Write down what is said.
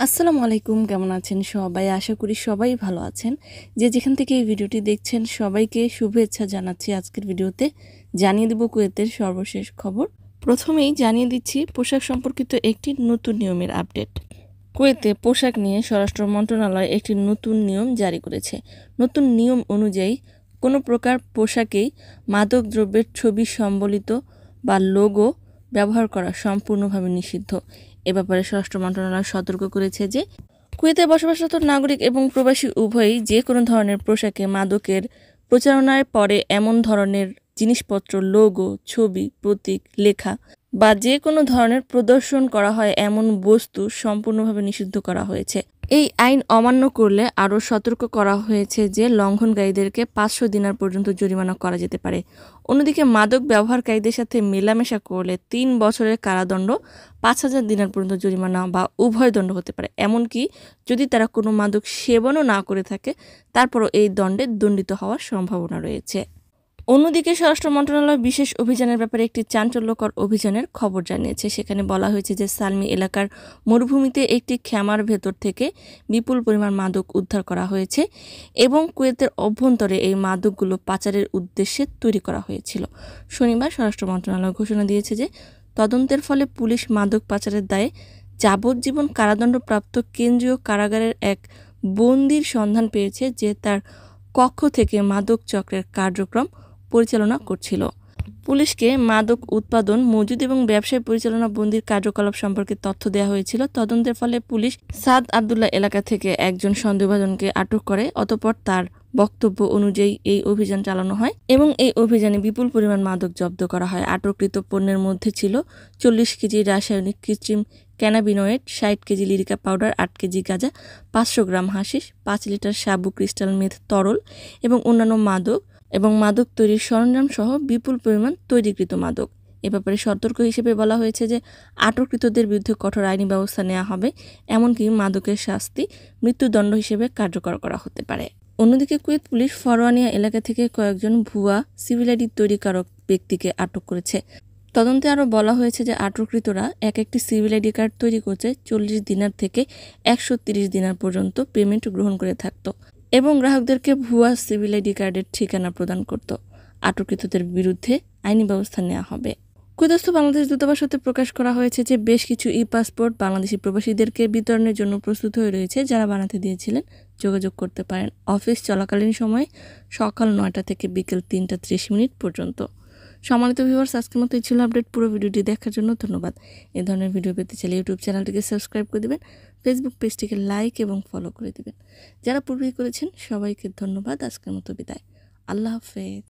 আসসালামু আলাইকুম, কেমন আছেন সবাই? আশা করি সবাই ভালো আছেন। যে যেখান থেকে এই ভিডিওটি দেখছেন সবাইকে শুভেচ্ছা জানাচ্ছি। আজকের ভিডিওতে জানিয়ে দেব কুয়েতের সর্বশেষ খবর। প্রথমেই জানিয়ে দিচ্ছি পোশাক সম্পর্কিত একটি নতুন নিয়মের আপডেট। কুয়েতে পোশাক নিয়ে স্বরাষ্ট্র মন্ত্রণালয় একটি নতুন নিয়ম জারি করেছে। নতুন নিয়ম অনুযায়ী কোনো প্রকার পোশাকেই মাদক দ্রব্যের ছবি সম্বলিত বা লোগো ব্যবহার করা সম্পূর্ণভাবে নিষিদ্ধ। এ ব্যাপারে স্বরাষ্ট্র মন্ত্রণালয় সতর্ক করেছে যে কুয়েতে বসবাসরত নাগরিক এবং প্রবাসী উভয়ই যে কোনো ধরনের পোশাকে মাদকের প্রচারণায় পরে এমন ধরনের জিনিসপত্র, লোগো, ছবি, প্রতীক, লেখা বা যে কোনো ধরনের প্রদর্শন করা হয় এমন বস্তু সম্পূর্ণভাবে নিষিদ্ধ করা হয়েছে। এই আইন অমান্য করলে আরও সতর্ক করা হয়েছে যে লঙ্ঘনকারীদেরকে 500 দিনার পর্যন্ত জরিমানা করা যেতে পারে। অন্যদিকে মাদক ব্যবহারকারীদের সাথে মেলামেশা করলে 3 বছরের কারাদণ্ড, 5000 দিনার পর্যন্ত জরিমানা বা উভয় দণ্ড হতে পারে। এমনকি যদি তারা কোনো মাদক সেবনও না করে থাকে তারপরও এই দণ্ডে দণ্ডিত হওয়ার সম্ভাবনা রয়েছে। অন্যদিকে স্বরাষ্ট্র মন্ত্রণালয় বিশেষ অভিযানের ব্যাপারে একটি চাঞ্চল্যকর অভিযানের খবর জানিয়েছে। সেখানে বলা হয়েছে যে সালমি এলাকার মরুভূমিতে একটি খেমার ভেতর থেকে বিপুল পরিমাণ মাদক উদ্ধার করা হয়েছে এবং কুয়েতের অভ্যন্তরে এই মাদকগুলো পাচারের উদ্দেশ্যে তৈরি করা হয়েছিল। শনিবার স্বরাষ্ট্র মন্ত্রণালয় ঘোষণা দিয়েছে যে তদন্তের ফলে পুলিশ মাদক পাচারের দায়ে যাবজ্জীবন কারাদণ্ডপ্রাপ্ত কেন্দ্রীয় কারাগারের এক বন্দির সন্ধান পেয়েছে যে তার কক্ষ থেকে মাদক চক্রের কার্যক্রম পরিচালনা করছিল। পুলিশকে মাদক উৎপাদন, মজুদ এবং ব্যবসায় পরিচালনা বন্দির কার্যকলাপ সম্পর্কে তথ্য দেওয়া হয়েছিল। তদন্তের ফলে পুলিশ সাদ আবদুল্লাহ এলাকা থেকে একজন সন্দেহভাজনকে আটক করে। অতঃপর তার বক্তব্য অনুযায়ী এই অভিযান চালানো হয় এবং এই অভিযানে বিপুল পরিমাণ মাদক জব্দ করা হয়। আটককৃত পণ্যের মধ্যে ছিল 40 কেজি রাসায়নিক কৃত্রিম cannabinoid, 60 KG Lyrica powder, 8 KG গাঁজা, 500 গ্রাম হাশিশ, 5 লিটার সাবু ক্রিস্টাল মেথ তরল এবং অন্যান্য মাদক এবং মাদক তৈরির সরঞ্জাম সহ বিপুল পরিমাণ তৈরিকৃত মাদক। এ ব্যাপারে সতর্ক হিসেবে বলা হয়েছে যে আটককৃতদের বিরুদ্ধে কঠোর আইনি ব্যবস্থা নেওয়া হবে, এমনকি মাদকের শাস্তি মৃত্যুদণ্ড হিসেবে কার্যকর করা হতে পারে। অন্যদিকে কুয়েত পুলিশ ফরওয়ানিয়া এলাকা থেকে কয়েকজন ভুয়া সিভিল আইডি তৈরিকারক ব্যক্তিকে আটক করেছে। তদন্তে আরও বলা হয়েছে যে আটককৃতরা একটি সিভিল আইডি কার্ড তৈরি করতে 40 দিনার থেকে 130 দিনার পর্যন্ত পেমেন্ট গ্রহণ করে থাকত এবং গ্রাহকদেরকে ভুয়া সিভিল আইডি কার্ডের ঠিকানা প্রদান করত। আটককৃতদের বিরুদ্ধে আইনি ব্যবস্থা নেওয়া হবে। কুয়েতস্থ বাংলাদেশ দূতাবাস হতে প্রকাশ করা হয়েছে যে বেশ কিছু পাসপোর্ট বাংলাদেশি প্রবাসীদেরকে বিতরণের জন্য প্রস্তুত হয়ে রয়েছে। যারা বানাতে দিয়েছিলেন যোগাযোগ করতে পারেন অফিস চলাকালীন সময়ে সকাল 9টা থেকে বিকেল 3টা 30 পর্যন্ত। সম্মানিত ভিউয়ার্স, আজকের মতো এই ছিল আপডেট। পুরো ভিডিওটি দেখার জন্য ধন্যবাদ। এই ধরনের ভিডিও পেতে চাইলে ইউটিউব চ্যানেলটিকে সাবস্ক্রাইব করে দেবেন, ফেসবুক পেজটিকে লাইক এবং ফলো করে দেবেন। যারা পূর্বেই করেছেন সবাইকে ধন্যবাদ। আজকের মতো বিদায়। আল্লাহ হাফেজ।